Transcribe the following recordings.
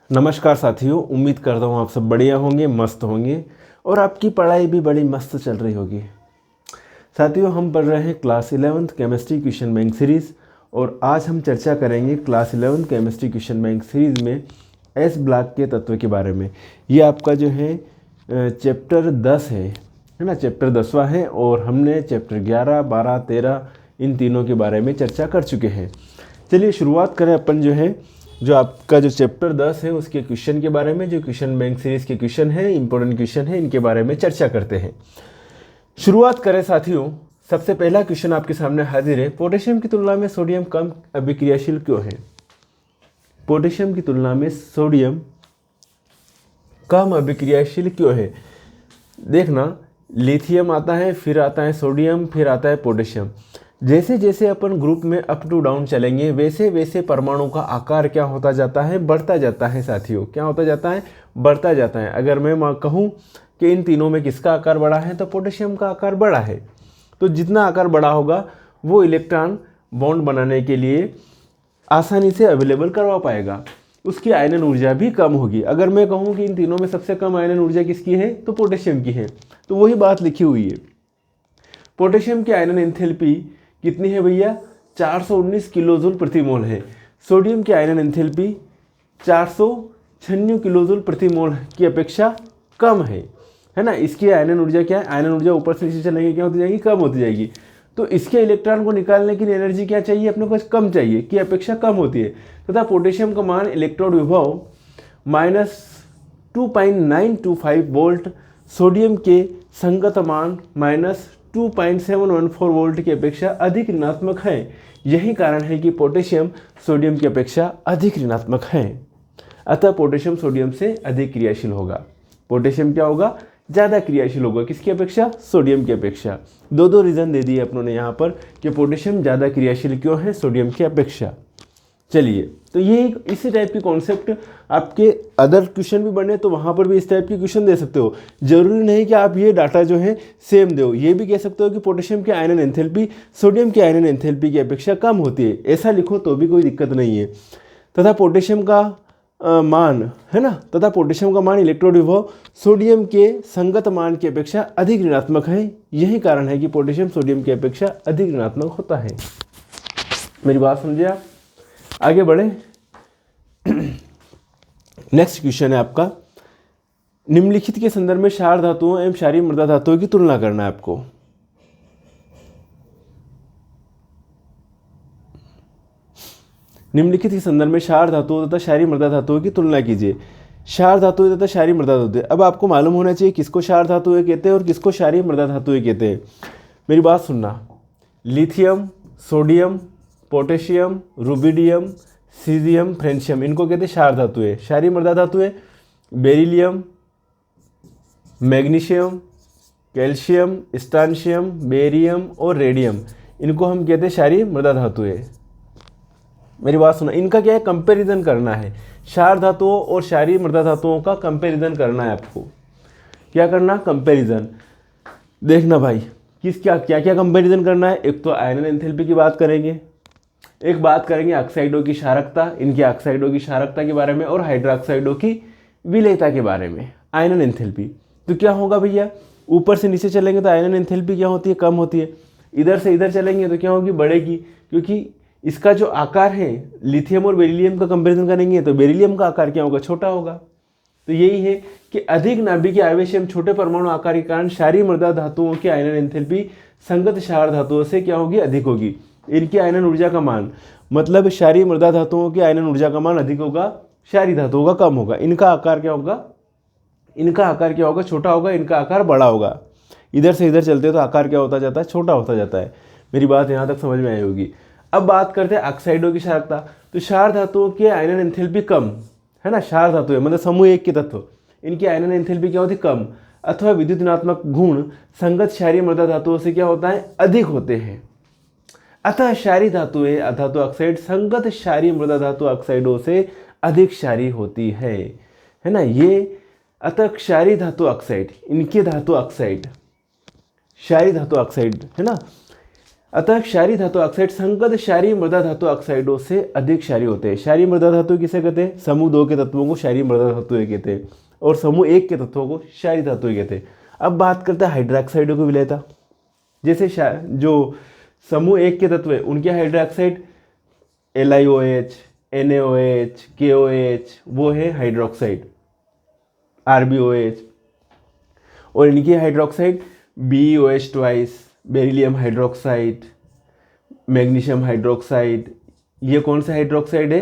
नमस्कार साथियों, उम्मीद करता हूँ आप सब बढ़िया होंगे, मस्त होंगे और आपकी पढ़ाई भी बड़ी मस्त चल रही होगी। साथियों, हम पढ़ रहे हैं class 11th chemistry question bank series और आज हम चर्चा करेंगे class 11th chemistry question bank series में एस ब्लॉक के तत्व के बारे में। ये आपका जो है चैप्टर 10 है ना, चैप्टर 10वां है और हमने चैप्टर 11, 12, 13 इन तीनों के बारे में चर्चा कर चुके हैं। चलिए शुरुआत करें अपन जो आपका जो चैप्टर 10 है उसके क्वेश्चन के बारे में। जो क्वेश्चन बैंक सीरीज़ के क्वेश्चन है, इंपॉर्टेंट क्वेश्चन है, इनके बारे में चर्चा करते हैं। शुरुआत करें साथियों, सबसे पहला क्वेश्चन आपके सामने हाजिर है। पोटेशियम की तुलना में सोडियम कम अभिक्रियाशील क्यों है? पोटेशियम की तुलना में सोडियम कम अभिक्रियाशील क्यों है? देखना, लिथियम आता है, फिर आता है सोडियम, फिर आता है पोटेशियम। जैसे जैसे अपन ग्रुप में अप टू डाउन चलेंगे वैसे वैसे परमाणु का आकार क्या होता जाता है? बढ़ता जाता है साथियों। क्या होता जाता है? बढ़ता जाता है। अगर मैं कहूँ कि इन तीनों में किसका आकार बड़ा है तो पोटेशियम का आकार बड़ा है। तो जितना आकार बड़ा होगा वो इलेक्ट्रॉन बॉन्ड बनाने के लिए आसानी से अवेलेबल करवा पाएगा, उसकी आयनन ऊर्जा भी कम होगी। अगर मैं कहूँ कि इन तीनों में सबसे कम आयनन ऊर्जा किसकी है तो पोटेशियम की है, तो वही बात लिखी हुई है। पोटेशियम की आयनन एंथैल्पी कितनी है भैया? 419 किलोजूल प्रति मोल है। सोडियम की आयनन एंथैल्पी 496 किलोजूल प्रति मोल की अपेक्षा कम है ना। इसकी आयनन ऊर्जा क्या है? आयनन ऊर्जा ऊपर से नीचे चलेंगे क्या होती जाएगी? कम होती जाएगी। तो इसके इलेक्ट्रॉन को निकालने की एनर्जी क्या चाहिए अपने को? कम चाहिए, की अपेक्षा कम होती है। तथा पोटेशियम का मान इलेक्ट्रॉन विभव -2.925 वोल्ट, सोडियम के संगत मान -2.714 वोल्ट की अपेक्षा अधिक ऋणात्मक है। यही कारण है कि पोटेशियम सोडियम की अपेक्षा अधिक ऋणात्मक है। अतः पोटेशियम सोडियम से अधिक क्रियाशील होगा। पोटेशियम क्या होगा? ज़्यादा क्रियाशील होगा। किसकी अपेक्षा? सोडियम की अपेक्षा। दो रीज़न दे दिए अपनों ने यहाँ पर कि पोटेशियम ज़्यादा क्रियाशील क्यों है सोडियम की अपेक्षा। चलिए, तो ये इसी टाइप की कॉन्सेप्ट आपके अदर क्वेश्चन भी बने तो वहाँ पर भी इस टाइप की क्वेश्चन दे सकते हो। जरूरी नहीं कि आप ये डाटा जो है सेम दो। ये भी कह सकते हो कि पोटेशियम की आयनन एंथैल्पी सोडियम की आयनन एंथैल्पी की अपेक्षा कम होती है, ऐसा लिखो तो भी कोई दिक्कत नहीं है। तथा पोटेशियम का मान है ना, तथा पोटेशियम का मान इलेक्ट्रॉन विभव सोडियम के संगत मान की अपेक्षा अधिक ऋणात्मक है। यही कारण है कि पोटेशियम सोडियम की अपेक्षा अधिक ऋणात्मक होता है। मेरी बात समझे आप? आगे बढ़े। नेक्स्ट क्वेश्चन है आपका, निम्नलिखित के संदर्भ में क्षार धातुओं एवं क्षारीय मृदा धातुओं की तुलना करना है आपको। निम्नलिखित के संदर्भ में क्षार धातुओं तथा क्षारीय मृदा धातुओं की तुलना कीजिए। क्षार धातुएं तथा क्षारीय मृदा धातुएं, अब आपको मालूम होना चाहिए किसको क्षार धातुएं कहते हैं और किसको क्षारीय मृदा धातुएं कहते हैं। मेरी बात सुनना, lithium, sodium, potassium, rubidium, caesium, francium, इनको कहते हैं क्षार धातुएं। क्षारीय मृदा धातुएं बेरिलियम, मैग्नीशियम, कैल्शियम, स्ट्रांशियम, बेरियम और रेडियम, इनको हम कहते हैं क्षारीय मृदा धातुएं। मेरी बात सुना, इनका क्या है? कंपैरिजन करना है। क्षार धातुओं और क्षारीय मृदा धातुओं का कंपैरिजन करना है आपको। क्या करना? कंपैरिजन। देखना भाई, क्या क्या कंपैरिजन करना है। एक तो आयनन एंथैल्पी की बात करेंगे, एक बात करेंगे ऑक्साइडों की क्षारकता, इनकी ऑक्साइडों की क्षारकता के बारे में, और हाइड्रोक्साइडों की विलेयता के बारे में। आयनन एंथैल्पी तो क्या होगा भैया? ऊपर से नीचे चलेंगे तो आयनन एंथैल्पी क्या होती है? कम होती है। इधर से इधर चलेंगे तो क्या होगी? बढ़ेगी, क्योंकि इसका जो आकार है, लिथियम और बेरिलियम का कंपैरिजन करेंगे तो बेरिलियम का आकार क्या होगा? छोटा होगा। तो यही है कि अधिक नाभिकीय आवेश एवं छोटे परमाणु आकार के कारण क्षारीय मृदा धातुओं की आयनन एंथैल्पी संगत क्षार धातुओं से क्या होगी? अधिक होगी। इनकी आयनन ऊर्जा का मान, मतलब क्षारीय मृदा धातुओं की आयनन ऊर्जा का मान अधिक होगा, क्षारीय धातुओं का कम होगा। इनका आकार क्या होगा? इनका आकार क्या होगा? छोटा होगा, इनका आकार बड़ा होगा। इधर से इधर चलते तो आकार क्या होता जाता है? छोटा होता जाता है। मेरी बात यहाँ तक समझ में आई होगी। अब बात करते हैं ऑक्साइडों की क्षारकता। तो क्षार धातुओं की आयनन एंथैल्पी कम है ना, क्षार धातु है मतलब समूह एक के तत्व, इनकी आयनन एंथैल्पी क्या होती है? कम, अथवा विद्युत ऋणात्मक गुण संगत क्षारीय मृदा धातुओं से क्या होता है? अधिक होते हैं। अतः क्षारीय धातुएं धातु ऑक्साइड संगत क्षारीय मृदा धातु ऑक्साइडों से अधिक क्षारीय होती है ना। ये अतः क्षारीय धातु ऑक्साइड, इनके धातु ऑक्साइड, क्षारीय धातु ऑक्साइड है ना, अतः क्षारीय धातु ऑक्साइड संगत क्षारीय मृदा धातु ऑक्साइडों से अधिक क्षारीय होते हैं। क्षारीय मृदा धातु किसे कहते हैं? समूह 2 के तत्वों को क्षारीय मृदा धातु कहते हैं और समूह 1 के तत्वों को क्षारीय धातु कहते हैं। अब बात करते हैं हाइड्रोक्साइडों की विलेयता। जैसे जो समूह 1 के तत्व है उनके हाइड्रोक्साइड LiOH, NaOH, KOH वो है हाइड्रोक्साइड, RbOH, और इनकी hydroxide BeOH twice, beryllium hydroxide, magnesium hydroxide. ये कौन सा हाइड्रोक्साइड है?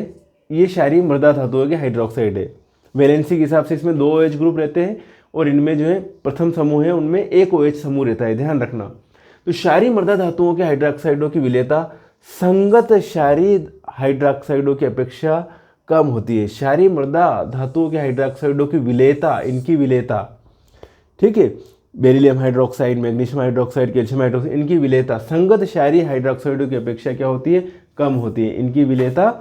ये क्षारीय मृदा धातुओं के हाइड्रोक्साइड है। वैलेंसी के हिसाब से इसमें 2 OH ग्रुप रहते हैं और इनमें जो है प्रथम समूह है उनमें 1 OH समूह रहता है, ध्यान रखना। तो क्षारीय मृदा धातुओं के हाइड्रोक्साइडों की विलेयता संगत क्षारीय हाइड्रोक्साइडों की अपेक्षा कम होती है। क्षारीय मृदा धातुओं के हाइड्रोक्साइडों की विलेयता, इनकी विलेयता, ठीक है, beryllium hydroxide, magnesium hydroxide, calcium hydroxide, इनकी विलेयता संगत क्षारीय हाइड्रोक्साइडों की अपेक्षा क्या होती है? कम होती है। इनकी विलेयता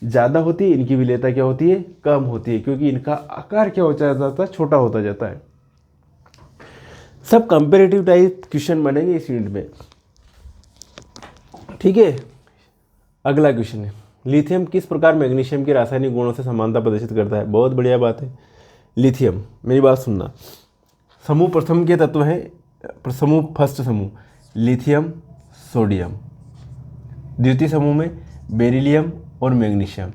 ज़्यादा होती है, इनकी विलेयता क्या होती है? कम होती है, क्योंकि इनका आकार क्या होता जाता है? छोटा होता जाता है। सब कंपेरेटिव टाइप क्वेश्चन बनेंगे इस यूनिट में, ठीक है। अगला क्वेश्चन है, लिथियम किस प्रकार मैग्नीशियम के रासायनिक गुणों से समानता प्रदर्शित करता है? बहुत बढ़िया बात है। लिथियम, मेरी बात सुनना, समूह प्रथम के तत्व हैं, समूह फर्स्ट समूह लिथियम सोडियम, द्वितीय समूह में बेरिलियम और मैग्नीशियम।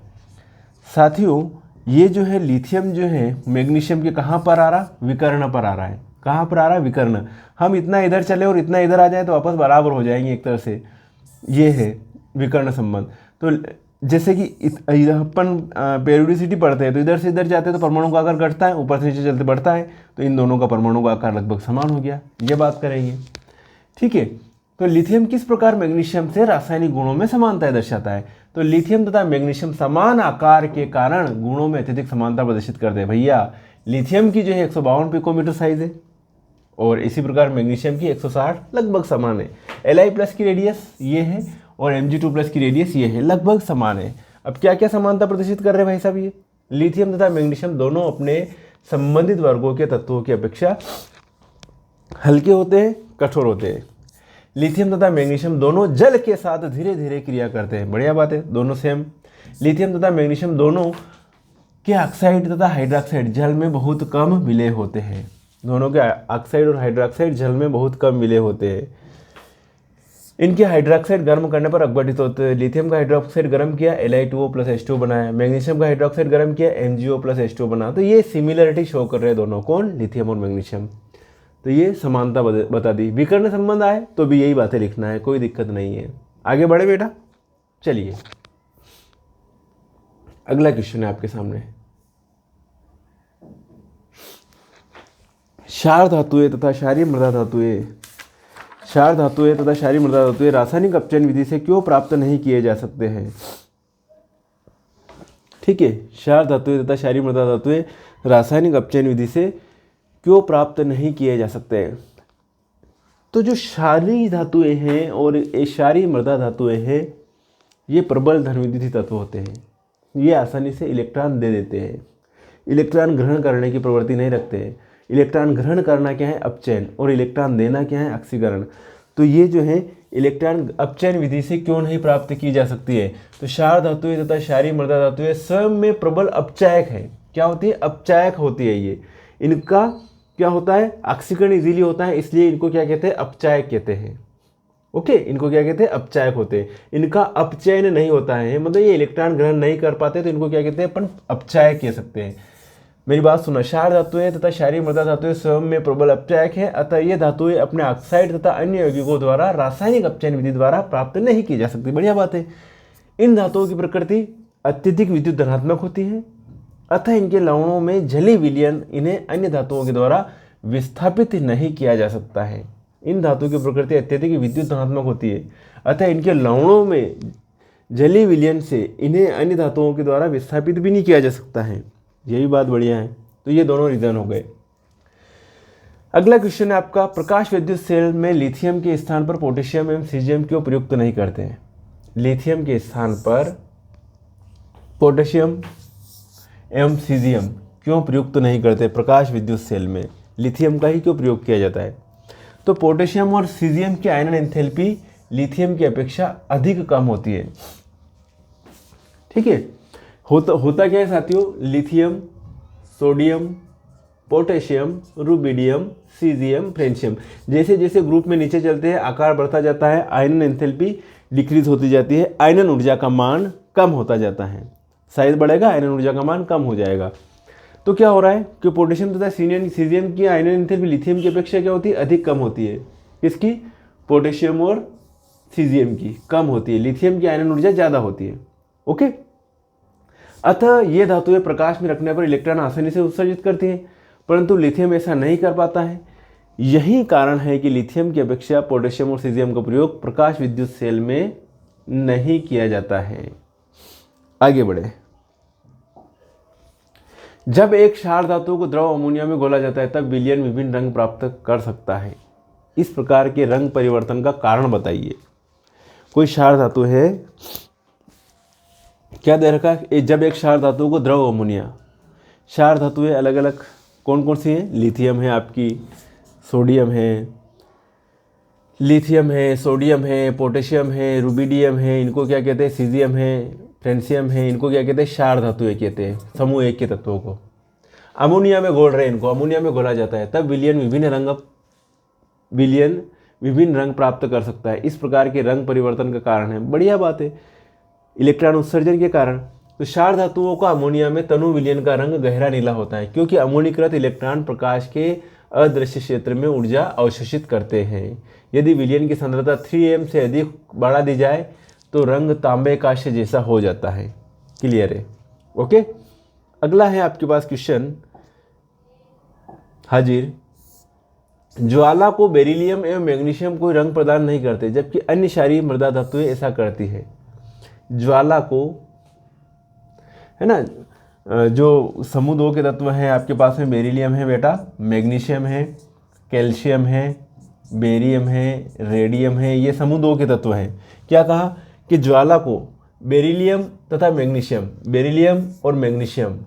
साथियों ये जो है लिथियम जो है मैग्नीशियम के कहाँ पर आ रहा? विकर्ण पर आ रहा है। कहाँ पर आ रहा है? विकर्ण। हम इतना इधर चले और इतना इधर आ जाए तो वापस बराबर हो जाएंगे एक तरह से, ये है विकर्ण संबंध। तो जैसे कि अपन पेरियोडिसिटी पढ़ते हैं तो इधर से इधर जाते हैं तो परमाणु का आकार घटता है, ऊपर से नीचे चलते बढ़ता है, तो इन दोनों का परमाणु का आकार लगभग समान हो गया, ये बात करेंगे, ठीक है। तो लिथियम किस प्रकार मैग्नीशियम से रासायनिक गुणों में समानता दर्शाता है? तो लिथियम तथा मैग्नीशियम समान आकार के कारण गुणों में अत्यधिक समानता प्रदर्शित करते हैं। भैया लिथियम की जो है 152 पिकोमीटर साइज है और इसी प्रकार मैग्नीशियम की 160 लगभग समान है। Li+ की रेडियस ये है और Mg2+ की रेडियस ये है, लगभग समान है। अब क्या क्या समानता प्रदर्शित कर रहे हैं भाई साहब? ये लिथियम तथा मैग्नीशियम दोनों अपने संबंधित वर्गों के तत्वों की अपेक्षा हल्के होते हैं, कठोर होते हैं। लिथियम तथा मैग्नीशियम दोनों जल के साथ धीरे धीरे क्रिया करते हैं, बढ़िया बात है, दोनों सेम। लिथियम तथा मैग्नीशियम दोनों के ऑक्साइड तथा हाइड्रोक्साइड जल में बहुत कम मिले होते हैं। दोनों के ऑक्साइड और हाइड्रोक्साइड जल में बहुत कम मिले होते हैं। इनके हाइड्रोक्साइड गर्म करने पर अपघटित होते हैं। लिथियम का हाइड्रोक्साइड गर्म किया, Li2O+H2 बनाया। मैग्नीशियम का हाइड्रोक्साइड गर्म किया, MgO+H2 बना। तो ये सिमिलरिटी शो कर रहे हैं दोनों, कौन? लिथियम और मैग्नीशियम। तो ये समानता बता दी। विकर्ण संबंध आए तो भी यही बातें लिखना है, कोई दिक्कत नहीं है। आगे बढ़े बेटा, चलिए अगला क्वेश्चन है आपके सामने। क्षार धातुएं तथा क्षारीय मृदा धातुएं, क्षार धातुएं तथा क्षारीय मृदा धातुएं रासायनिक अपचयन विधि से क्यों प्राप्त नहीं किए जा सकते हैं? ठीक है, क्षार धातुएं तथा क्षारीय मृदा धातुएं रासायनिक अपचयन विधि से क्यों प्राप्त नहीं किए जा सकते हैं? तो जो क्षारीय धातुएं हैं और क्षारीय मृदा धातुएं हैं, ये प्रबल धनविद्युतीय तत्व होते हैं। ये आसानी से इलेक्ट्रॉन दे देते हैं, इलेक्ट्रॉन ग्रहण करने की प्रवृत्ति नहीं रखते हैं। इलेक्ट्रॉन ग्रहण करना क्या है? अपचयन, और इलेक्ट्रॉन देना क्या है? ऑक्सीकरण। तो ये जो है इलेक्ट्रॉन अपचयन विधि से क्यों नहीं प्राप्त की जा सकती है? तो क्षार धातुएं तथा क्षारीय मृदा धातुएं स्वयं में प्रबल अपचायक है। क्या होती है? अपचायक होती है। ये इनका क्या होता है? ऑक्सीकरण इजीली होता है, इसलिए इनको क्या कहते हैं? अपचायक कहते हैं। ओके, इनको क्या कहते हैं? अपचायक होते हैं। इनका अपचयन नहीं होता है, मतलब ये इलेक्ट्रॉन ग्रहण नहीं कर पाते, तो इनको क्या कहते हैं? अपन अपचायक कह सकते हैं। मेरी बात सुना, क्षार धातुएं तथा क्षारीय मृदा धातुएं स्वयं में प्रबल अपचायक है, अतः ये धातुएं अपने ऑक्साइड तथा अन्य यौगिकों द्वारा रासायनिक अपचयन विधि द्वारा प्राप्त नहीं की जा सकती। बढ़िया बात है। इन धातुओं की प्रकृति अत्यधिक विद्युत धनात्मक होती है, अतः इनके लवणों में जलीय विलयन इन्हें अन्य धातुओं के द्वारा विस्थापित नहीं किया जा सकता है। इन धातुओं की प्रकृति अत्यधिक विद्युत धनात्मक होती है, अतः इनके लवणों में जलीय विलयन से इन्हें अन्य धातुओं के द्वारा विस्थापित भी नहीं किया जा सकता है। यही बात बढ़िया है। तो ये दोनों रीजन हो गए। अगला क्वेश्चन है आपका, प्रकाश विद्युत सेल में लिथियम के स्थान पर पोटेशियम एवं सीजियम क्यों प्रयुक्त नहीं करते हैं? लिथियम के स्थान पर पोटेशियम एवं सीजियम क्यों प्रयुक्त नहीं करते? प्रकाश विद्युत सेल में लिथियम का ही क्यों प्रयोग किया जाता है? तो पोटेशियम और सीजियम की आयनन एंथैल्पी लिथियम की अपेक्षा अधिक कम होती है। ठीक है, होता क्या है साथियों, lithium, sodium, potassium, rubidium, caesium, francium, जैसे जैसे ग्रुप में नीचे चलते हैं आकार बढ़ता जाता है, आयनन एंथैल्पी डिक्रीज होती जाती है, आयनन ऊर्जा का मान कम होता जाता है। साइज बढ़ेगा, आयनन ऊर्जा का मान कम हो जाएगा। तो क्या हो रहा है कि पोटेशियम तथा सीजियम की आयनन एंथैल्पी लिथियम की अपेक्षा क्या होती है, अधिक कम होती है। किसकी, पोटेशियम और सीजियम की कम होती है, लिथियम की आयनन ऊर्जा ज़्यादा होती है। ओके, अतः ये धातुएं प्रकाश में रखने पर इलेक्ट्रॉन आसानी से उत्सर्जित करती हैं, परंतु लिथियम ऐसा नहीं कर पाता है। यही कारण है कि लिथियम की अपेक्षा पोटेशियम और सीजियम का प्रयोग प्रकाश विद्युत सेल में नहीं किया जाता है। आगे बढ़े, जब एक क्षार धातु को द्रव अमोनिया में घोला जाता है तब विलयन विभिन्न रंग प्राप्त कर सकता है। इस प्रकार के रंग परिवर्तन का कारण बताइए। कोई क्षार धातु है, क्या दे रखा है, जब एक क्षार धातु को द्रव अमोनिया, क्षार धातुएं अलग अलग कौन कौन सी हैं, लिथियम है आपकी, सोडियम है, लिथियम है, सोडियम है, पोटेशियम है, रुबिडियम है, इनको क्या कहते हैं, सीजियम है, फ्रेंशियम है, इनको क्या कहते हैं, क्षार धातुएं कहते हैं, समूह एक के तत्वों को। अमोनिया में घोल रहे हैं, इनको अमोनिया में घोला जाता है, तब विलयन विभिन्न रंग प्राप्त कर सकता है। इस प्रकार के रंग परिवर्तन का कारण है, बढ़िया बात है, इलेक्ट्रॉन उत्सर्जन के कारण। तो क्षार धातुओं का अमोनिया में तनु विलयन का रंग गहरा नीला होता है, क्योंकि अमोनीकृत इलेक्ट्रॉन प्रकाश के अदृश्य क्षेत्र में ऊर्जा अवशोषित करते हैं। यदि विलयन की सांद्रता 3m से अधिक बढ़ा दी जाए तो रंग तांबे कांस्य जैसा हो जाता है। क्लियर है? ओके, अगला है आपके पास क्वेश्चन हाजिर। ज्वाला को बेरिलियम एवं मैग्नीशियम कोई रंग प्रदान नहीं करते, जबकि अन्य क्षारीय मृदा धातुएं ऐसा करती है। ज्वाला को, है ना, जो समूह 2 के तत्व हैं आपके पास में, बेरिलियम है बेटा, मैग्नीशियम है, कैल्शियम है, बेरियम है, रेडियम है, ये समूह 2 के तत्व हैं। क्या कहा कि ज्वाला को बेरिलियम तथा मैग्नीशियम, बेरिलियम और मैग्नीशियम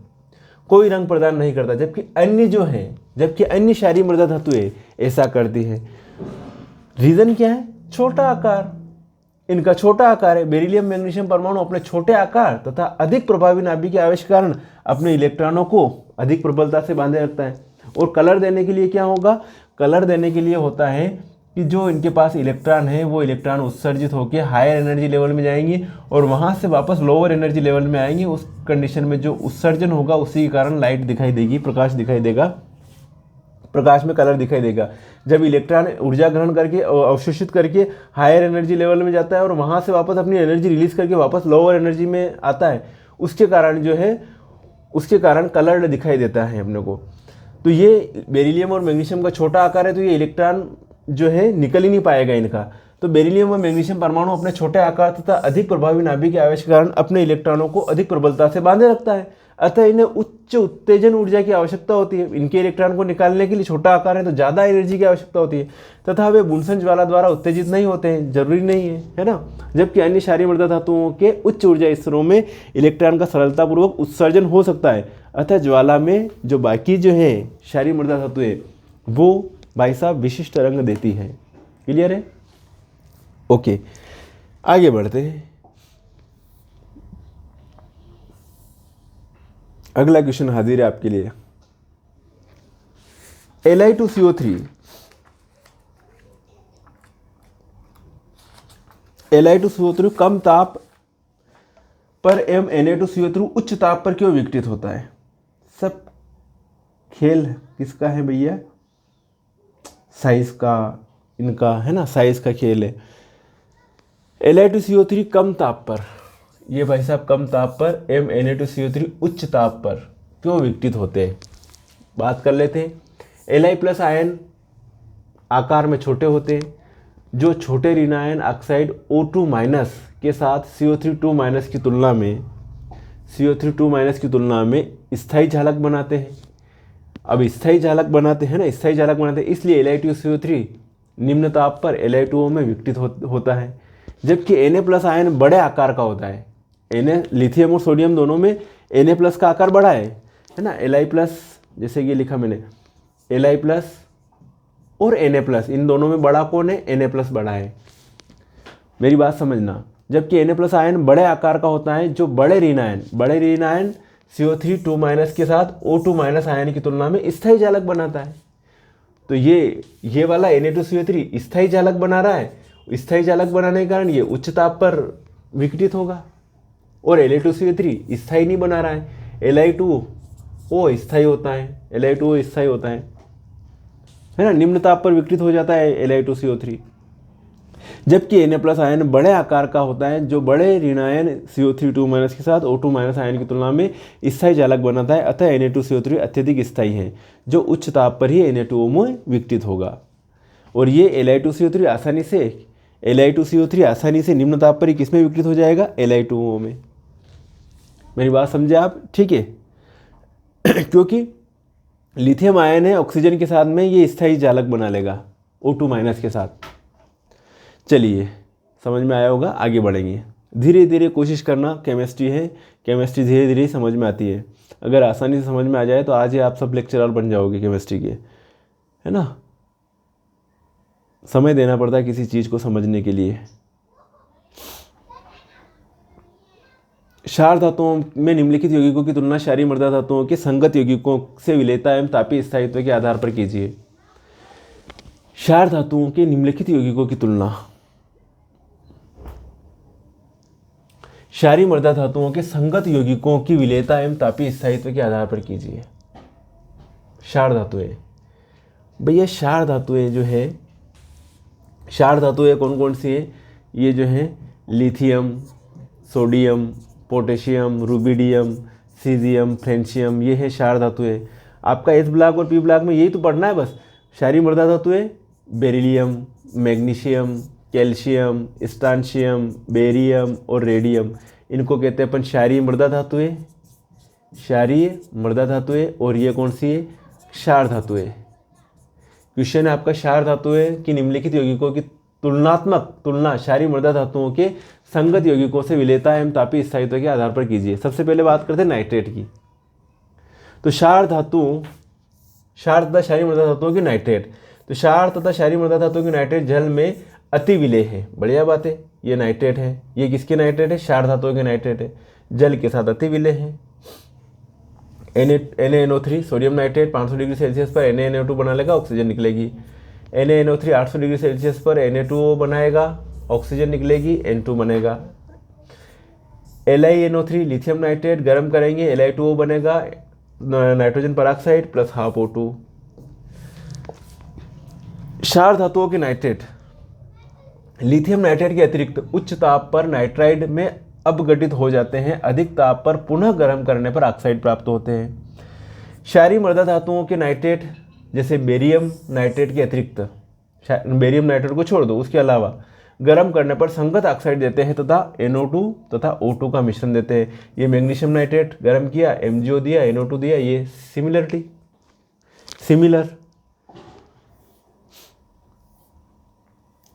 कोई रंग प्रदान नहीं करता, जबकि अन्य क्षारीय मृदा धातुएं ऐसा करती है। रीजन क्या है? छोटा आकार, इनका छोटा आकार है। बेरिलियम मैग्नीशियम परमाणु अपने छोटे आकार तथा अधिक प्रभावी नाभिक के आवेश के कारण अपने इलेक्ट्रॉनों को अधिक प्रबलता से बांधे रखता है। और कलर देने के लिए क्या होगा? कलर देने के लिए होता है कि जो इनके पास इलेक्ट्रॉन है वो इलेक्ट्रॉन उत्सर्जित होकर हायर एनर्जी लेवल में जाएंगे और वहाँ से वापस लोअर एनर्जी लेवल में आएंगे। उस कंडीशन में जो उत्सर्जन होगा उसी के कारण लाइट दिखाई देगी, प्रकाश दिखाई देगा, प्रकाश में कलर दिखाई देगा। जब इलेक्ट्रॉन ऊर्जा ग्रहण करके अवशोषित करके हायर एनर्जी लेवल में जाता है और वहाँ से वापस अपनी एनर्जी रिलीज करके वापस लोअर एनर्जी में आता है, उसके कारण कलर दिखाई देता है अपने को। तो ये बेरिलियम और मैग्नीशियम का छोटा आकार है, तो ये इलेक्ट्रॉन जो है निकल ही नहीं पाएगा इनका। तो बेरिलियम और मैग्नीशियम परमाणु अपने छोटे आकार तथा अधिक प्रभावी नाभिक के आवेश के कारण अपने इलेक्ट्रॉनों को अधिक प्रबलता से बांधे रखता है। अतः इन्हें उच्च उत्तेजन ऊर्जा की आवश्यकता होती है। इनके इलेक्ट्रॉन को निकालने के लिए छोटा आकार है तो ज़्यादा एनर्जी की आवश्यकता होती है तथा वे बुनसन ज्वाला द्वारा उत्तेजित नहीं होते हैं, जरूरी नहीं है ना। जबकि अन्य क्षारीय मृदा धातुओं के उच्च ऊर्जा स्तरों में इलेक्ट्रॉन का सरलतापूर्वक उत्सर्जन हो सकता है। अतः ज्वाला में जो बाकी जो है क्षारीय मृदा धातुएं वो भाई साहब विशिष्ट रंग देती है। क्लियर है? ओके, आगे बढ़ते हैं। अगला क्वेश्चन हाजिर है आपके लिए। Li2CO3 कम ताप पर एवं Na2CO3 उच्च ताप पर क्यों विघटित होता है? सब खेल किसका है भैया? साइज का, इनका है ना, साइज का खेल है। Li2CO3 कम ताप पर, ये भाई साहब कम ताप पर एवं Na2CO3 उच्च ताप पर क्यों विघटित होते हैं? बात कर लेते हैं। Li+ आयन आकार में छोटे होते हैं। जो छोटे ऋण आयन ऑक्साइड O2- के साथ CO3 की तुलना में स्थायी झालक बनाते हैं। अब स्थायी झालक बनाते हैं ना, इसलिए Li2CO3 निम्न ताप पर Li2O में विघटित होता है। जबकि Na+ आयन बड़े आकार का होता है। लिथियम और सोडियम दोनों में Na+ का आकार बड़ा है ना। Li+, जैसे कि लिखा मैंने, Li+ और Na+, इन दोनों में बड़ा कौन है? Na+ बड़ा है। मेरी बात समझना। जबकि Na+ आयन बड़े आकार का होता है, जो बड़े ऋण आयन CO3 2- के साथ O2- आयन की तुलना में स्थायी चालक बनाता है। तो ये वाला Na2CO3 स्थायी चालक बना रहा है। स्थायी चालक बनाने के कारण ये उच्च ताप पर विघटित होगा, और La2CO3 स्थायी नहीं बना रहा है। Li2O स्थायी होता है, Li2O स्थायी होता है ना, निम्न ताप पर विघटित हो जाता है Li2CO3। जबकि Na+ आयन बड़े आकार का होता है, जो बड़े ऋण आयन CO3 2- के साथ O2- आयन की तुलना में स्थायी चालक बनाता है। अतः Na2CO3 अत्यधिक स्थायी है, जो उच्च ताप पर ही Na2O में विघटित होगा। और ये Li2CO3 आसानी से निम्न ताप पर ही किसमें विघटित हो जाएगा? Li2O में। मेरी बात समझे आप? ठीक है। क्योंकि लिथियम आयन है, ऑक्सीजन के साथ में ये स्थायी चालक बना लेगा O2- के साथ। चलिए, समझ में आया होगा, आगे बढ़ेंगे। धीरे धीरे कोशिश करना, केमिस्ट्री है, केमिस्ट्री धीरे धीरे समझ में आती है। अगर आसानी से समझ में आ जाए तो आज ही आप सब लेक्चरर बन जाओगे केमिस्ट्री के, है ना। समय देना पड़ता है किसी चीज़ को समझने के लिए। क्षार धातुओं में निम्नलिखित यौगिकों की तुलना क्षारीय मृदा धातुओं के संगत यौगिकों से विलेयता एवं तापीय स्थायित्व के आधार पर कीजिए। क्षार धातुओं के निम्नलिखित यौगिकों की तुलना क्षारीय मृदा धातुओं के संगत यौगिकों की विलेयता एवं तापीय स्थायित्व के आधार पर कीजिए। क्षार धातुएं, भैया क्षार धातुएं जो है, क्षार धातुएं कौन कौन सी है? ये जो है lithium, sodium, potassium, rubidium, caesium, francium, ये है क्षार धातुएं। आपका S ब्लॉक और P ब्लॉक में यही तो पढ़ना है बस। क्षारीय मृदा धातुएं बेरिलियम, मैग्नीशियम, कैल्शियम, स्ट्रांशियम, बेरियम और रेडियम, इनको कहते हैं अपन क्षारीय मृदा धातुएं। क्षारीय मृदा धातुएं। और ये कौन सी है? क्षार धातुएं। क्वेश्चन है आपका, क्षार धातुएं की निम्नलिखित यौगिकों की तुलना क्षारीय मृदा धातुओं के संगत यौगिकों से विलेयता एवं तापीय स्थायित्व के आधार पर कीजिए। सबसे पहले बात करते हैं नाइट्रेट की। तो क्षार तथा क्षारीय मृदा धातुओं की नाइट्रेट। तो क्षार तथा क्षारीय मृदा धातुओं की नाइट्रेट जल में अति विलेय है। बढ़िया बात है, ये नाइट्रेट है। ये किसकी नाइट्रेट है? क्षार धातुओं की नाइट्रेट है, जल के साथ अति विलेय है। NaNO3 sodium nitrate 500 degree Celsius पर NaNO2 बना लेगा, ऑक्सीजन निकलेगी। NaNO3 800 डिग्री सेल्सियस पर Na2O बनाएगा, ऑक्सीजन निकलेगी, N2 बनेगा। LiNO3 लिथियम नाइट्रेट गर्म करेंगे, Li2O बनेगा, nitrogen peroxide plus half O2। क्षार धातुओं के नाइट्रेट लिथियम नाइट्रेट के अतिरिक्त उच्च ताप पर नाइट्राइड में अपघटित हो जाते हैं, अधिक ताप पर पुनः गर्म करने पर ऑक्साइड प्राप्त होते हैं। क्षारीय मृदा धातुओं के नाइट्रेट जैसे बेरियम नाइट्रेट के अतिरिक्त, बेरियम नाइट्रेट को छोड़ दो, उसके अलावा गर्म करने पर संगत ऑक्साइड देते हैं तथा NO2 तथा O2 का मिश्रण देते हैं। ये मैग्नीशियम नाइट्रेट गर्म किया, MgO दिया, NO2 दिया, ये सिमिलर।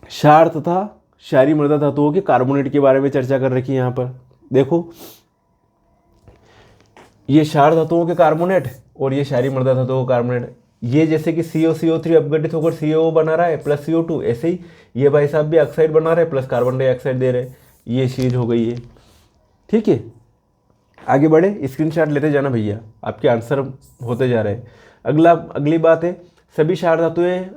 क्षार तथा क्षारीय मृदा धातुओं के कार्बोनेट के बारे में चर्चा कर रखी है यहाँ पर। देखो, ये क्षार धातुओं के कार्बोनेट और ये क्षारीय मृदा धातुओं का कार्बोनेट। ये जैसे कि CO3 अपघटित होकर CaO बना रहा है प्लस CO2, ऐसे ही ये भाई साहब भी ऑक्साइड बना रहे हैं प्लस कार्बन डाइऑक्साइड दे रहे हैं। ये चीज़ हो गई है। ठीक है, आगे बढ़े, स्क्रीनशॉट लेते जाना भैया, आपके आंसर होते जा रहे हैं। अगली बात है, सभी क्षार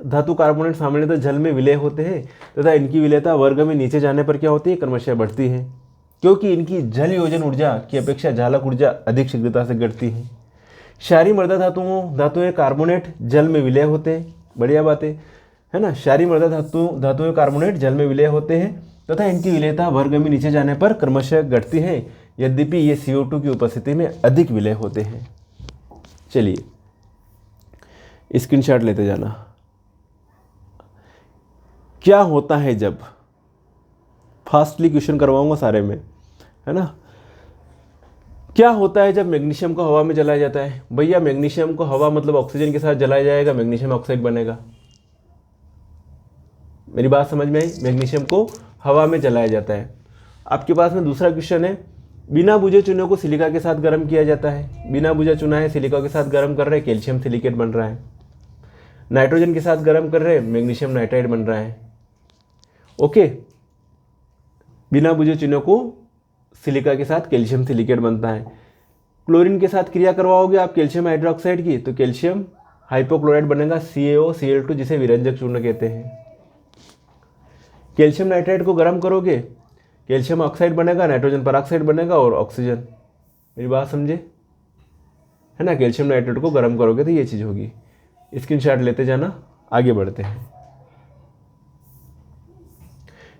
धातु कार्बोनेट सामान्यतः जल में विलय होते हैं तथा इनकी विलयता वर्ग में नीचे जाने पर क्या होती है? क्रमशः बढ़ती है, क्योंकि इनकी जल योजन ऊर्जा की अपेक्षा जालक ऊर्जा अधिक शीघ्रता से घटती है। क्षारीय मृदा धातुएं कार्बोनेट जल में विलय होते हैं। बढ़िया बात है ना। क्षारीय मृदा धातुएं कार्बोनेट जल में विलय होते हैं तथा इनकी विलयता वर्ग में नीचे जाने पर क्रमशः घटती है, यद्यपि ये CO2 की उपस्थिति में अधिक विलय होते हैं। चलिए, स्क्रीनशॉट लेते जाना। क्या होता है जब, फास्टली क्वेश्चन करवाऊंगा सारे में, है ना। क्या होता है जब मैग्नीशियम को हवा में जलाया जाता है? भैया मैग्नीशियम को हवा मतलब ऑक्सीजन के साथ जलाया जाएगा, मैग्नीशियम ऑक्साइड बनेगा। मेरी बात समझ में आई? मैग्नीशियम को हवा में जलाया जाता है। आपके पास में दूसरा क्वेश्चन है, बिना बुझे चूने को सिलिका के साथ गर्म किया जाता है। बिना बुझा चूना है, सिलिका के साथ गर्म कर रहे हैं, कैल्शियम सिलिकेट बन रहा है। नाइट्रोजन के साथ गर्म कर रहे हैं, मैग्नीशियम नाइट्राइड बन रहा है। ओके, बिना बुझे चिन्हों को सिलिका के साथ कैल्शियम सिलिकेट बनता है। क्लोरीन के साथ क्रिया करवाओगे आप कैल्शियम हाइड्रोक्साइड की तो कैल्शियम हाइपोक्लोराइड बनेगा CaO Cl2, जिसे विरंजक चूर्ण कहते हैं। कैल्शियम नाइट्राइड को गर्म करोगे कैल्शियम ऑक्साइड बनेगा, नाइट्रोजन परऑक्साइड बनेगा और ऑक्सीजन। मेरी बात समझे, है ना। कैल्शियम नाइट्राइड को गर्म करोगे तो ये चीज़ होगी। स्क्रीनशॉट लेते जाना, आगे बढ़ते हैं।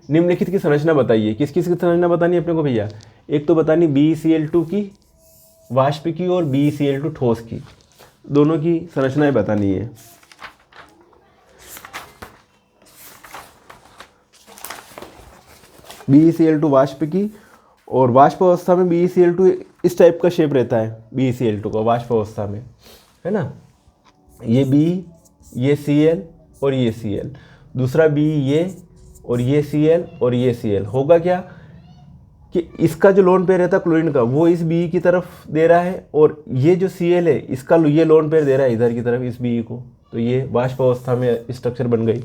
निम्नलिखित की संरचना बताइए। किस किस की संरचना बतानी है अपने को भैया? एक तो बतानी BeCl2 की, वाष्प की, और BeCl2 ठोस की, दोनों की संरचनाएं बतानी है। BeCl2 वाष्प की, और वाष्प अवस्था में BeCl2 इस टाइप का शेप रहता है BeCl2 का वाष्प अवस्था में, है ना। ये B, ये Cl और ये Cl, दूसरा B ये, और ये Cl और ये Cl। होगा क्या कि इसका जो लोन पेयर रहता है क्लोरीन का वो इस B की तरफ दे रहा है, और ये जो Cl है इसका ये लोन पेयर दे रहा है इधर की तरफ इस B को, तो ये वाष्प अवस्था में स्ट्रक्चर बन गई।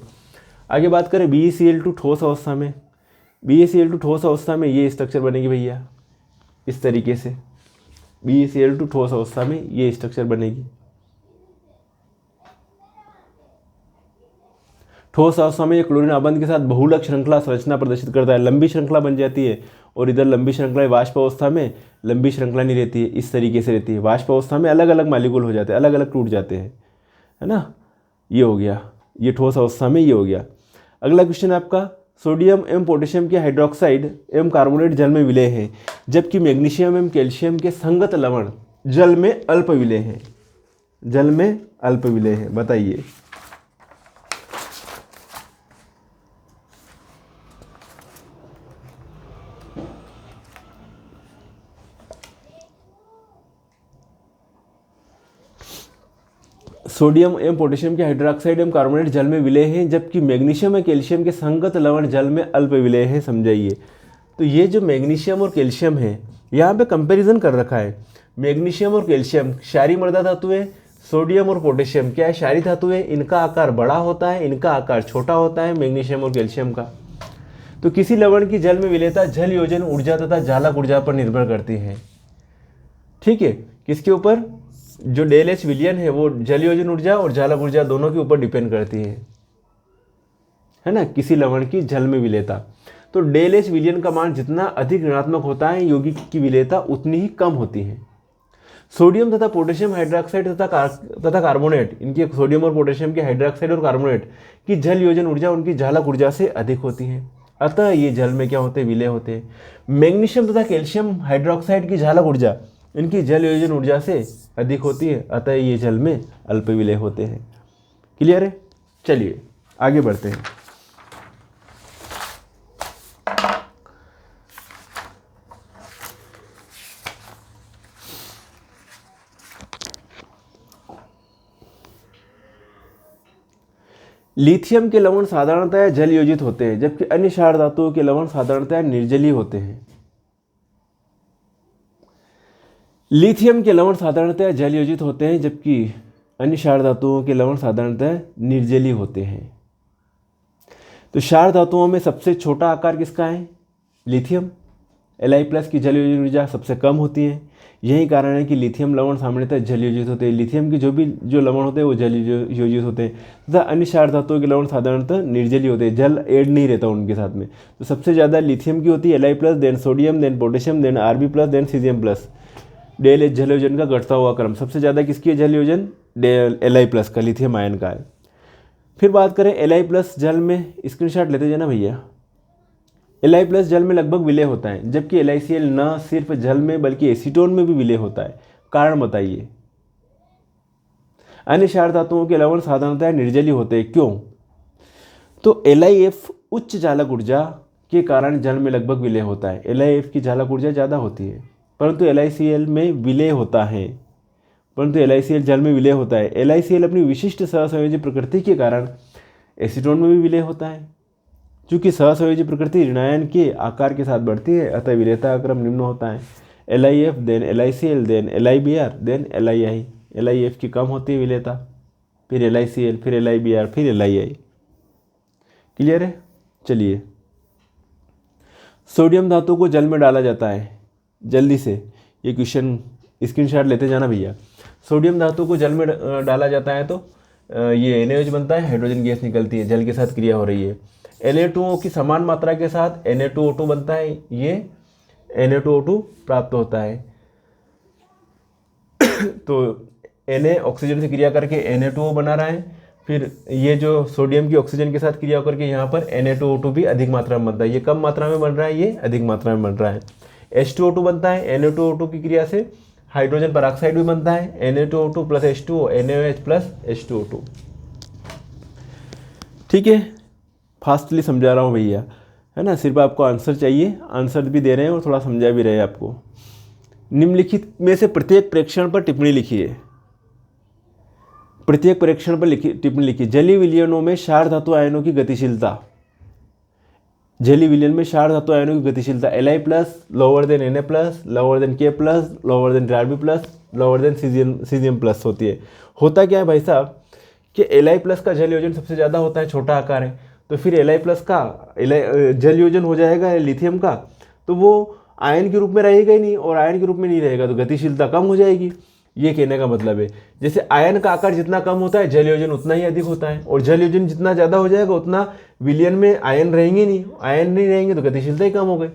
आगे बात करें BeCl2 ठोस अवस्था में। BeCl2 ठोस अवस्था में ये स्ट्रक्चर बनेगी भैया इस तरीके से। BeCl2 ठोस अवस्था में ये स्ट्रक्चर बनेगी। ठोस अवस्था में ये क्लोरीन आबंध के साथ बहुलक श्रृंखला संरचना प्रदर्शित करता है, लंबी श्रृंखला बन जाती है, और इधर लंबी श्रृंखला, वाष्प अवस्था में लंबी श्रृंखला नहीं रहती है, इस तरीके से रहती है। वाष्प अवस्था में अलग अलग मालिक्यूल हो जाते हैं, अलग अलग टूट जाते हैं, है ना। ये हो गया, ये ठोस अवस्था में ये हो गया। अगला क्वेश्चन आपका, सोडियम एवं पोटेशियम के हाइड्रोक्साइड एवं कार्बोनेट जल में विलय है, जबकि मैग्नीशियम एवं कैल्शियम के संगत लवण जल में अल्प विलय हैं। जल में अल्प विलय है, बताइए। सोडियम एवं पोटेशियम के हाइड्रोक्साइड एवं कार्बोनेट जल में विलय हैं, जबकि मैग्नीशियम और कैल्शियम के संगत लवण जल में अल्प विलय है, समझाइए। तो ये जो मैग्नीशियम और कैल्शियम है यहाँ पे कंपैरिजन कर रखा है। मैग्नीशियम और कैल्शियम क्षारीय मृदा धातु है, सोडियम और पोटेशियम क्या है? क्षारीय धातु है। इनका आकार बड़ा होता है, इनका आकार छोटा होता है, मैग्नीशियम और कैल्शियम का। तो किसी लवण की जल में विलेयता जल योजन ऊर्जा तथा जालक ऊर्जा पर निर्भर करती है। ठीक है, किसके ऊपर? जो डेल एच विलियन है वो जल योजन ऊर्जा और जालक ऊर्जा दोनों के ऊपर डिपेंड करती है ना, किसी लवण की जल में विलेयता। तो डेल एच विलियन का मान जितना अधिक ऋणात्मक होता है यौगिक की विलेयता उतनी ही कम होती है। सोडियम तथा पोटेशियम हाइड्रोक्साइड तथा कार्बोनेट, इनके सोडियम और पोटेशियम के हाइड्रोक्साइड और कार्बोनेट की जल योजन ऊर्जा उनकी जालक ऊर्जा से अधिक होती है, अतः ये जल में क्या होते हैं? विलय होते हैं। मैग्नीशियम तथा कैल्शियम हाइड्रोक्साइड की जालक ऊर्जा इनकी जल योजन ऊर्जा से अधिक होती है, अतः ये जल में अल्प विलय होते हैं। क्लियर है? चलिए आगे बढ़ते हैं। लिथियम के लवण साधारणतः जल योजित होते हैं, जबकि अन्य क्षार धातुओं के लवण साधारणतः निर्जलीय होते हैं। लिथियम के लवण साधारणतः जल योजित होते हैं, जबकि अन्य क्षार धातुओं के लवण साधारणतः निर्जलीय होते हैं। तो क्षार धातुओं में सबसे छोटा आकार किसका है? लिथियम। Li+ की जल योजन ऊर्जा सबसे कम होती है। यही कारण है कि लिथियम लवण सामान्यतः जल योजित होते हैं। लिथियम के जो लवण होते हैं वो जल योजित होते हैं तथा अन्य क्षार धातुओं के लवण साधारणतः निर्जलीय होते हैं, जल ऐड नहीं रहता उनके साथ में। तो सबसे ज़्यादा लिथियम की होती है Li+, then sodium, then potassium, then Rb+, then Cgm+। Del H जल योजन का घटता हुआ क्रम सबसे ज़्यादा किसकी है? जल योजन Li+ का, लिथियम आयन का है। फिर बात करें Li+ जल में, स्क्रीनशॉट लेते जाना भैया। Li+ जल में लगभग विलय होता है, जबकि LiCl न सिर्फ जल में बल्कि एसीटोन में भी विलय होता है। कारण बताइए। अन्य क्षार धातुओं के लवण साधारणतः निर्जलीय होते हैं, क्यों? तो LiF उच्च जालक ऊर्जा के कारण जल में लगभग विलय होता है। LiF की जालक ऊर्जा ज़्यादा होती है, परंतु LiCl में विलय होता है, LiCl जल में विलय होता है। LiCl अपनी विशिष्ट सहसंयोजी प्रकृति के कारण एसीटोन में भी विलय होता है। चूँकि सहसंयोजी प्रकृति ऋणायन के आकार के साथ बढ़ती है, अतः विलेयता का क्रम निम्न होता है। LiF, then LiCl, then LiBr, then LiI। LiF की कम होती है विलेयता, फिर LiCl, फिर LiBr, फिर LiI। क्लियर है? चलिए सोडियम धातु को जल में डाला जाता है, जल्दी से ये क्वेश्चन स्क्रीनशॉट लेते जाना भैया। सोडियम धातु को जल में डाला जाता है तो ये NaOH बनता है, हाइड्रोजन गैस निकलती है, जल के साथ क्रिया हो रही है। Na2O की समान मात्रा के साथ Na2O2 बनता है, ये Na2O2 प्राप्त होता है। तो Na ऑक्सीजन से क्रिया करके Na2O बना रहा है, फिर ये जो सोडियम की ऑक्सीजन के साथ क्रिया करके यहाँ पर Na2O2 भी अधिक मात्रा में बनता है। ये कम मात्रा में बन रहा है, ये अधिक मात्रा में बन रहा है। H2O2 बनता है, Na2O2 की क्रिया से हाइड्रोजन पेरोक्साइड भी बनता है, Na2O2 plus H2O, NaOH plus H2O2। ठीक है, फास्टली समझा रहा हूँ भैया, है ना, सिर्फ आपको आंसर चाहिए, आंसर भी दे रहे हैं और थोड़ा समझा भी रहे हैं आपको। निम्नलिखित में से प्रत्येक प्रेक्षण पर टिप्पणी लिखिए। प्रत्येक प्रेक्षण पर टिप्पणी लिखिए। जलीय विलयनों में क्षार धातु आयनों की गतिशीलता, जलीय विलयन में क्षार धातु आयनों की गतिशीलता Li plus lower than Na plus, lower than K plus, lower than Rb plus, lower than caesium plus होती है। होता क्या है भाई साहब कि Li प्लस का जल योजन सबसे ज़्यादा होता है, छोटा आकार है, तो फिर Li प्लस का जल योजन हो जाएगा लिथियम का, तो वो आयन के रूप में रहेगा ही नहीं, और आयन के रूप में नहीं रहेगा तो गतिशीलता कम हो जाएगी। ये कहने का मतलब है, जैसे आयन का आकार जितना कम होता है जल योजन उतना ही अधिक होता है, और जल योजन जितना ज़्यादा हो जाएगा उतना विलयन में आयन रहेंगे नहीं, आयन नहीं रहेंगे तो गतिशीलता ही कम हो गई।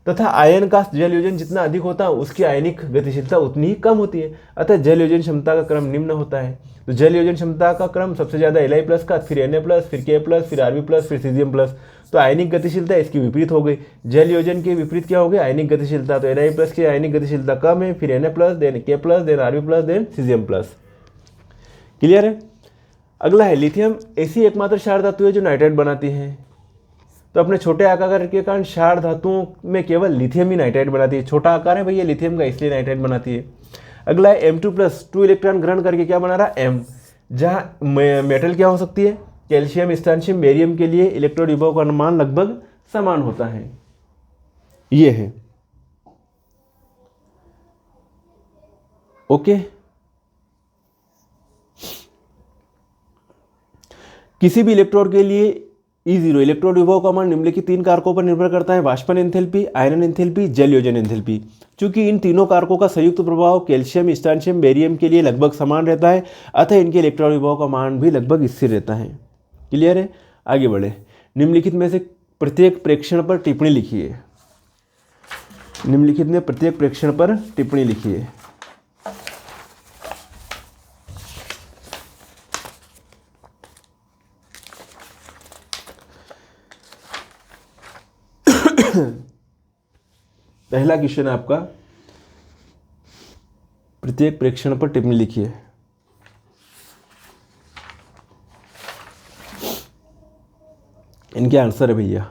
तथा आयन का जल योजन जितना अधिक होता है उसकी आयनिक गतिशीलता उतनी ही कम होती है। अतः जल योजन क्षमता का क्रम निम्न होता है। तो जल योजन क्षमता का क्रम सबसे ज़्यादा Li प्लस का, फिर Na प्लस, फिर K प्लस, फिर Rb प्लस, फिर सीजियम प्लस। तो आयनिक गतिशीलता इसकी विपरीत हो गई। जल योजन के विपरीत क्या हो गया? आयनिक गतिशीलता। तो Ni प्लस की आयनिक गतिशीलता कम है, फिर Na plus, then K plus, then Rb plus, then caesium plus. Clear है? अगला है लिथियम ऐसी एकमात्र क्षार धातु है जो नाइट्राइड बनाती है। तो अपने छोटे आकार के कारण क्षार धातुओं में केवल लिथियम ही नाइट्राइड बनाती है। छोटा आकार है भैया लिथियम का, इसलिए नाइट्राइड बनाती है। अगला है M2 प्लस 2 इलेक्ट्रॉन ग्रहण करके क्या बना रहा है? M। जहाँ मेटल क्या हो सकती है? कैल्शियम, स्ट्रोंशियम, बेरियम के लिए इलेक्ट्रॉन विभव का अनुमान लगभग समान होता है। ये है ओके। किसी भी इलेक्ट्रोड के लिए E0 इलेक्ट्रोड विभव का मान निम्नलिखित 3 कारकों पर निर्भर करता है: वाष्पन एंथैल्पी, आयनन एंथैल्पी, जल योजन एंथैल्पी। चूंकि इन तीनों कारकों का संयुक्त प्रभाव कैल्शियम, स्ट्रोंशियम, बेरियम के लिए लगभग समान रहता है, अतः इनके इलेक्ट्रॉन विभव का मान भी लगभग स्थिर रहता है। क्लियर है? आगे बढ़े। निम्नलिखित में से प्रत्येक प्रेक्षण पर टिप्पणी लिखिए। निम्नलिखित में प्रत्येक प्रेक्षण पर टिप्पणी लिखिए। पहला क्वेश्चन है आपका, प्रत्येक प्रेक्षण पर टिप्पणी लिखिए। इनके आंसर है भैया।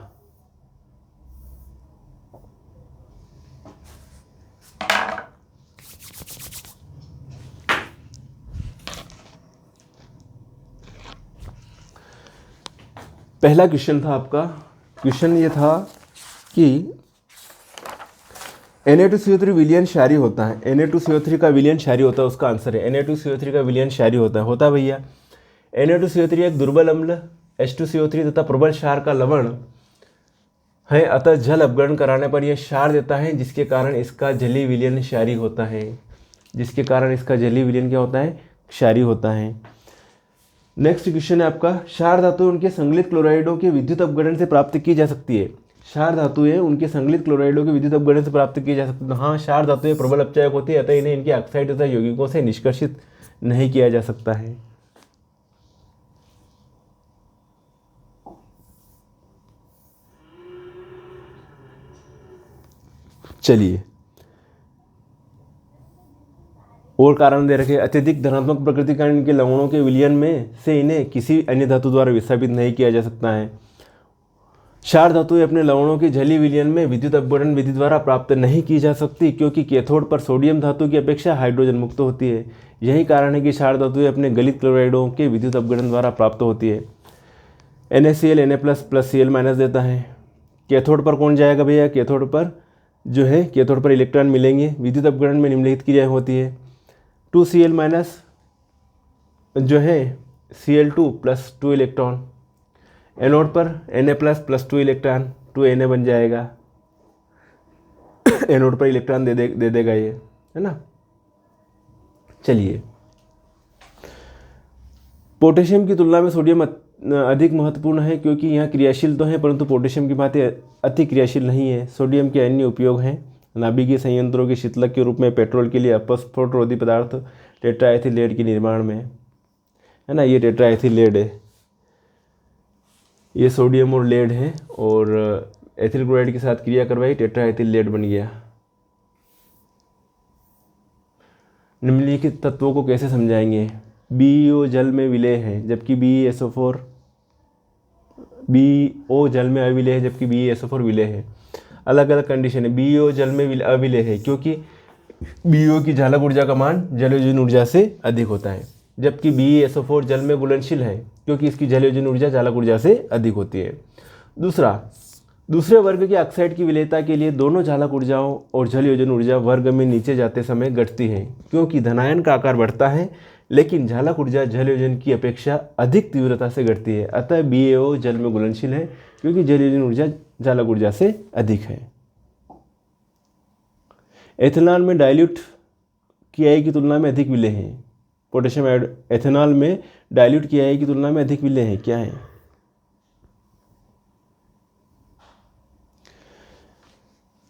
पहला क्वेश्चन था आपका, क्वेश्चन ये था कि Na2CO3 विलयन क्षारीय होता है। Na2CO3 का विलयन क्षारीय होता है, उसका आंसर है Na2CO3 का विलयन क्षारीय होता है भैया। Na2CO3 एक दुर्बल अम्ल H2CO3 तथा प्रबल क्षार का लवण है, अतः जल अपग्रहण कराने पर यह क्षार देता है, जिसके कारण इसका जलीय विलयन क्षारीय होता है। जिसके कारण इसका जलीय विलयन क्या होता है? क्षारीय होता है। नेक्स्ट क्वेश्चन है आपका, क्षार धातु उनके संगलित क्लोराइडों के विद्युत अपघटन से प्राप्त की जा सकती है। क्षार धातुएं उनके संगलित क्लोराइडों के विद्युत अपघटन से प्राप्त की जा सकती है। हाँ, क्षार धातुएं प्रबल अपचायक होती है, अतः इन्हें इनके ऑक्साइड तथा यौगिकों से निष्कर्षित नहीं किया जा सकता है। चलिए, और कारण दे रखे, अत्यधिक धनात्मक प्रकृति कारण इनके लवणों के विलयन में से इन्हें किसी अन्य धातु द्वारा विस्थापित नहीं किया जा सकता है। क्षार धातुएं अपने लवणों के जलीय विलयन में विद्युत अपघटन विधि द्वारा प्राप्त नहीं की जा सकती, क्योंकि कैथोड पर सोडियम धातु की अपेक्षा हाइड्रोजन मुक्त होती है। यही कारण है कि क्षार धातुएं अपने गलित क्लोराइडों के विद्युत अपघटन द्वारा प्राप्त होती है। NaCl Na plus plus Cl minus देता है। कैथोड पर कौन जाएगा भैया? कैथोड पर जो है, कैथोड पर इलेक्ट्रॉन मिलेंगे। विद्युत अपघटन में निम्नलिखित क्रियाएं होती है। 2Cl माइनस जो है Cl2 प्लस 2 इलेक्ट्रॉन। एनोड पर Na plus plus 2 electron, 2Na बन जाएगा। एनोड पर इलेक्ट्रॉन दे देगा ये, है ना। चलिए, पोटेशियम की तुलना में सोडियम अधिक महत्वपूर्ण है क्योंकि यहाँ क्रियाशील तो है परंतु पोटेशियम की भांति अति क्रियाशील नहीं है। सोडियम के अन्य उपयोग हैं नाभिकीय संयंत्रों के शीतलक के रूप में, पेट्रोल के लिए अपस्फोटरोधी पदार्थ टेट्राएथिलेट के निर्माण में, है ना। ये टेट्राएथिलेट है, ये सोडियम और लेड है और एथिल क्लोराइड के साथ क्रिया करवाई, टेट्राएथिलेट बन गया। निम्नलिखित तत्वों को कैसे समझाएंगे। BeO जल में विलेय है जबकि BeSO4, BO जल में अविलेय है जबकि BeSO4 विलेय है। अलग अलग कंडीशन है। BeO जल में अविलेय है क्योंकि BeO की चालक ऊर्जा का मान जलयोजन ऊर्जा से अधिक होता है, जबकि BeSO4 जल में घुलनशील है क्योंकि इसकी जलयोजन ऊर्जा चालक ऊर्जा से अधिक होती है। दूसरे वर्ग के ऑक्साइड की विलेयता के लिए दोनों चालक ऊर्जाओं और जलयोजन ऊर्जा वर्ग में नीचे जाते समय घटती है क्योंकि धनायन का आकार बढ़ता है लेकिन झालक ऊर्जा जलयोजन की अपेक्षा अधिक तीव्रता से घटती है। अतः BaO जल में घुलनशील है क्योंकि जलयोजन ऊर्जा झालक ऊर्जा से अधिक है। एथेनॉल में डाइल्यूट KI की तुलना में अधिक विलेय है। पोटेशियम एथेनॉल में डाइल्यूट KI की तुलना में अधिक विलेय है। क्या है?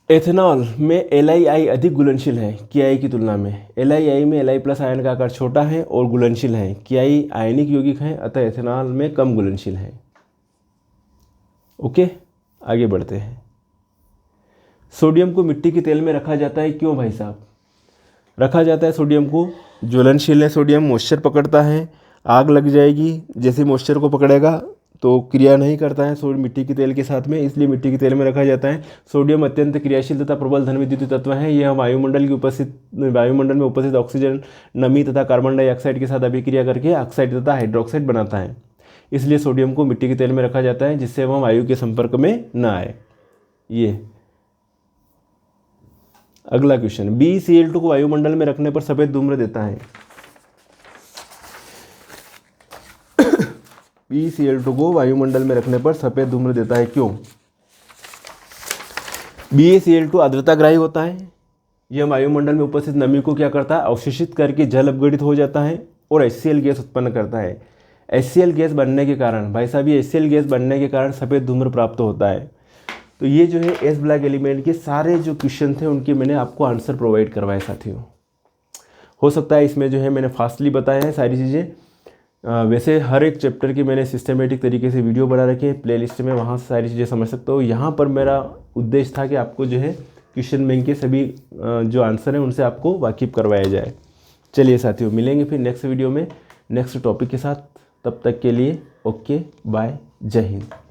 एथेनॉल में LiI अधिक घुलनशील है KI की तुलना में। LiI में Li+ आयन का आकार छोटा है और घुलनशील है। KI आयनिक यौगिक है अतः एथेनॉल में कम घुलनशील है। ओके, आगे बढ़ते हैं। सोडियम को मिट्टी के तेल में रखा जाता है, क्यों भाई साहब रखा जाता है सोडियम को? ज्वलनशील है सोडियम, मॉइस्चर पकड़ता है, आग लग जाएगी जैसे मॉइस्चर को पकड़ेगा तो क्रिया नहीं करता है सोडियम मिट्टी के तेल के साथ में, इसलिए मिट्टी के तेल में रखा जाता है। सोडियम अत्यंत क्रियाशील तथा प्रबल धन विद्युतीय तत्व है। यह वायुमंडल में उपस्थित ऑक्सीजन, नमी तथा कार्बन डाइऑक्साइड के साथ अभिक्रिया करके ऑक्साइड तथा हाइड्रोक्साइड बनाता है। इसलिए सोडियम को मिट्टी के तेल में रखा जाता है जिससे वह वायु के संपर्क में न आए। ये अगला क्वेश्चन, BeCl2 को वायुमंडल में रखने पर सफेद धूम्र देता है। BeCl2 को वायुमंडल में रखने पर सफेद धूम्र देता है, क्यों? BeCl2 आर्द्रताग्राही होता है। यह वायुमंडल में उपस्थित नमी को क्या करता है? अवशोषित करके जल अपघटित हो जाता है और HCl गैस उत्पन्न करता है। HCl गैस बनने के कारण, भाई साहब ये HCl गैस बनने के कारण सफ़ेद धूम्र प्राप्त होता है। तो ये जो है एस ब्लैक एलिमेंट के सारे जो क्वेश्चन थे उनके मैंने आपको आंसर प्रोवाइड करवाए साथियों। हो सकता है इसमें जो है मैंने फास्टली बताया है सारी चीज़ें। वैसे हर एक चैप्टर की मैंने सिस्टमेटिक तरीके से वीडियो बना रखी है प्लेलिस्ट में, वहाँ से सारी चीज़ें समझ सकते हो। यहाँ पर मेरा उद्देश्य था कि आपको जो है क्वेश्चन बैंक के सभी जो आंसर हैं उनसे आपको वाकिफ़ करवाया जाए। चलिए साथियों, मिलेंगे फिर नेक्स्ट वीडियो में नेक्स्ट टॉपिक के साथ। तब तक के लिए ओके बाय, जय हिंद।